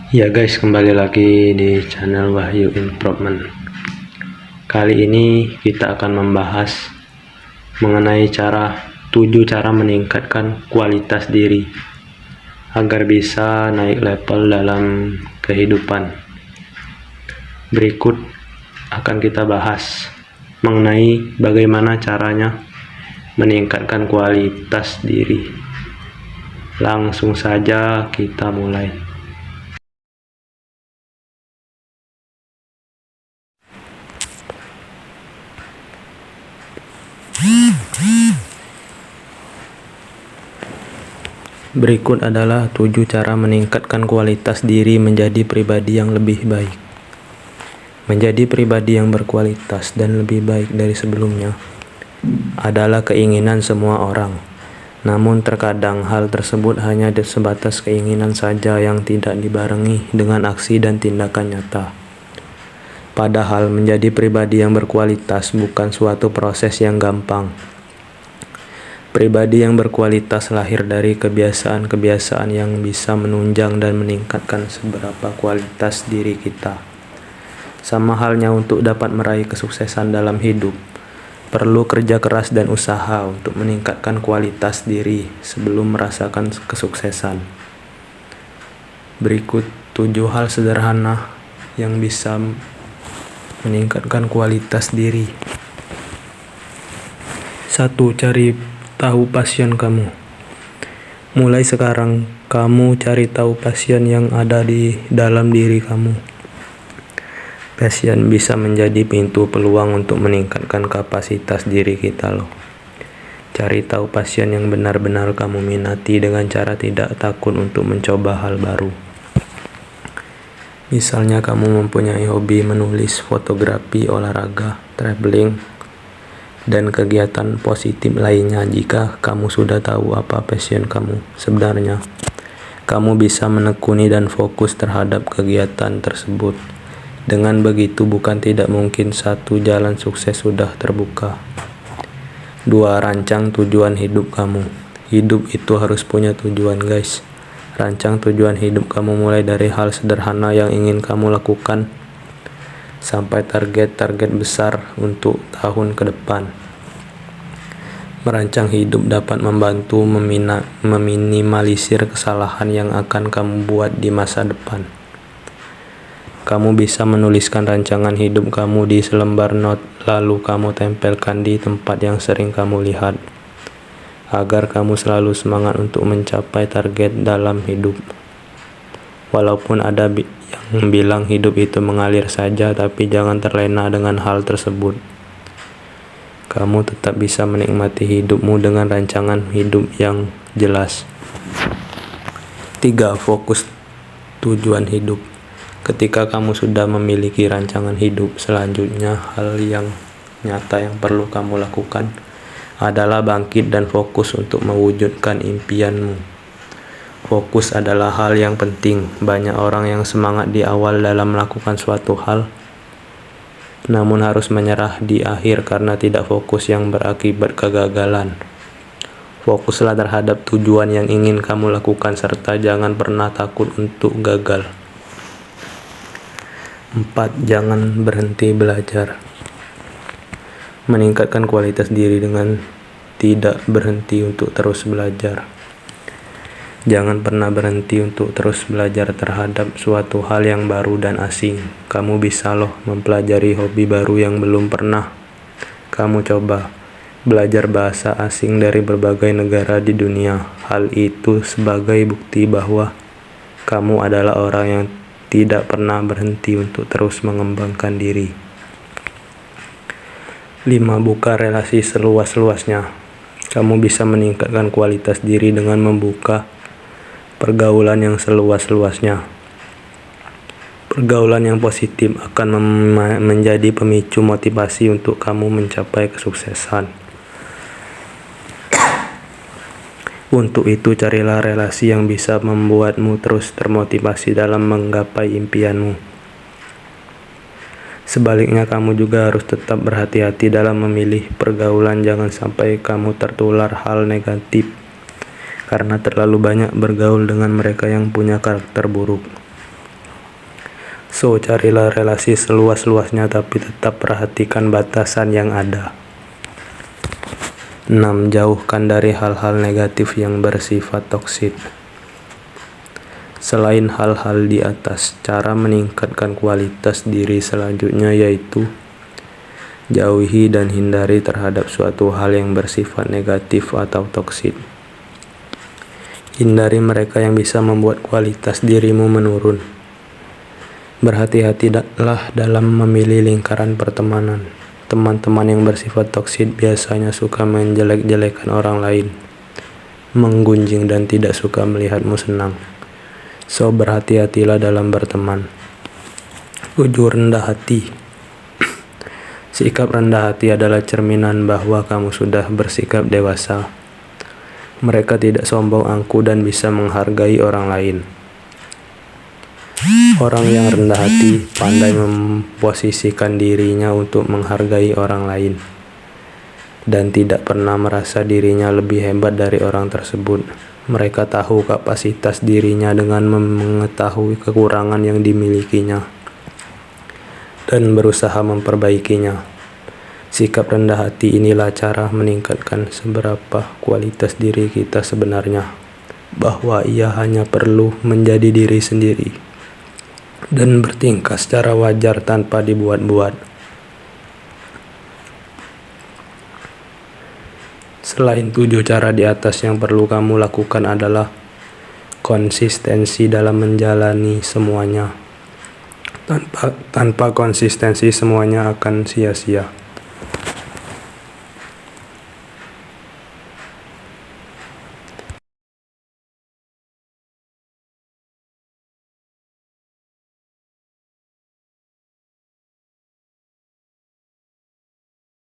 Ya guys, kembali lagi di channel Wahyu Improvement. Kali ini kita akan membahas mengenai 7 cara meningkatkan kualitas diri agar bisa naik level dalam kehidupan. Berikut akan kita bahas mengenai bagaimana caranya meningkatkan kualitas diri. Langsung saja kita mulai. Berikut adalah 7 cara meningkatkan kualitas diri menjadi pribadi yang lebih baik. Menjadi pribadi yang berkualitas dan lebih baik dari sebelumnya adalah keinginan semua orang. Namun terkadang hal tersebut hanya sebatas keinginan saja yang tidak dibarengi dengan aksi dan tindakan nyata. Padahal menjadi pribadi yang berkualitas bukan suatu proses yang gampang. Pribadi yang berkualitas lahir dari kebiasaan-kebiasaan yang bisa menunjang dan meningkatkan seberapa kualitas diri kita. Sama halnya untuk dapat meraih kesuksesan dalam hidup, perlu kerja keras dan usaha untuk meningkatkan kualitas diri sebelum merasakan kesuksesan. Berikut 7 hal sederhana yang bisa meningkatkan kualitas diri. 1. Cari tahu passion kamu. Mulai sekarang, kamu cari tahu passion yang ada di dalam diri kamu. Passion bisa menjadi pintu peluang untuk meningkatkan kapasitas diri kita loh. Cari tahu passion yang benar-benar kamu minati dengan cara tidak takut untuk mencoba hal baru. Misalnya kamu mempunyai hobi menulis, fotografi, olahraga, traveling, dan kegiatan positif lainnya. Jika kamu sudah tahu apa passion kamu sebenarnya, kamu bisa menekuni dan fokus terhadap kegiatan tersebut. Dengan begitu bukan tidak mungkin satu jalan sukses sudah terbuka. 2. Rancang tujuan hidup kamu. Hidup itu harus punya tujuan guys. Rancang tujuan hidup kamu mulai dari hal sederhana yang ingin kamu lakukan sampai target-target besar untuk tahun ke depan. Merancang hidup dapat membantu meminimalisir kesalahan yang akan kamu buat di masa depan. Kamu bisa menuliskan rancangan hidup kamu di selembar not, lalu kamu tempelkan di tempat yang sering kamu lihat, agar kamu selalu semangat untuk mencapai target dalam hidup. Walaupun ada yang bilang hidup itu mengalir saja, tapi jangan terlena dengan hal tersebut. Kamu tetap bisa menikmati hidupmu dengan rancangan hidup yang jelas. 3. Fokus tujuan hidup. Ketika kamu sudah memiliki rancangan hidup, selanjutnya hal yang nyata yang perlu kamu lakukan adalah bangkit dan fokus untuk mewujudkan impianmu. Fokus adalah hal yang penting. Banyak orang yang semangat di awal dalam melakukan suatu hal, namun harus menyerah di akhir karena tidak fokus yang berakibat kegagalan. Fokuslah terhadap tujuan yang ingin kamu lakukan serta jangan pernah takut untuk gagal. 4. Jangan berhenti belajar. Meningkatkan kualitas diri dengan tidak berhenti untuk terus belajar. Jangan pernah berhenti untuk terus belajar terhadap suatu hal yang baru dan asing. Kamu bisa loh mempelajari hobi baru yang belum pernah kamu coba. Belajar bahasa asing dari berbagai negara di dunia. Hal itu sebagai bukti bahwa kamu adalah orang yang tidak pernah berhenti untuk terus mengembangkan diri. 5. Buka relasi seluas-luasnya. Kamu bisa meningkatkan kualitas diri dengan membuka pergaulan yang seluas-luasnya. Pergaulan yang positif akan menjadi pemicu motivasi untuk kamu mencapai kesuksesan. Untuk itu, carilah relasi yang bisa membuatmu terus termotivasi dalam menggapai impianmu. Sebaliknya, kamu juga harus tetap berhati-hati dalam memilih pergaulan. Jangan sampai kamu tertular hal negatif karena terlalu banyak bergaul dengan mereka yang punya karakter buruk. So, carilah relasi seluas-luasnya tapi tetap perhatikan batasan yang ada. 6. Jauhkan dari hal-hal negatif yang bersifat toksik. Selain hal-hal di atas, cara meningkatkan kualitas diri selanjutnya yaitu jauhi dan hindari terhadap suatu hal yang bersifat negatif atau toksik. Hindari mereka yang bisa membuat kualitas dirimu menurun. Berhati-hatilah dalam memilih lingkaran pertemanan. Teman-teman yang bersifat toksik biasanya suka menjelek-jelekan orang lain, menggunjing dan tidak suka melihatmu senang. So, berhati-hatilah dalam berteman. 7. Rendah hati. Sikap rendah hati adalah cerminan bahwa kamu sudah bersikap dewasa. Mereka tidak sombong angkuh dan bisa menghargai orang lain. Orang yang rendah hati pandai memposisikan dirinya untuk menghargai orang lain dan tidak pernah merasa dirinya lebih hebat dari orang tersebut. Mereka tahu kapasitas dirinya dengan mengetahui kekurangan yang dimilikinya dan berusaha memperbaikinya. Sikap rendah hati inilah cara meningkatkan seberapa kualitas diri kita sebenarnya, bahwa ia hanya perlu menjadi diri sendiri dan bertingkah secara wajar tanpa dibuat-buat. Selain 7 cara di atas, yang perlu kamu lakukan adalah konsistensi dalam menjalani semuanya. Tanpa konsistensi semuanya akan sia-sia.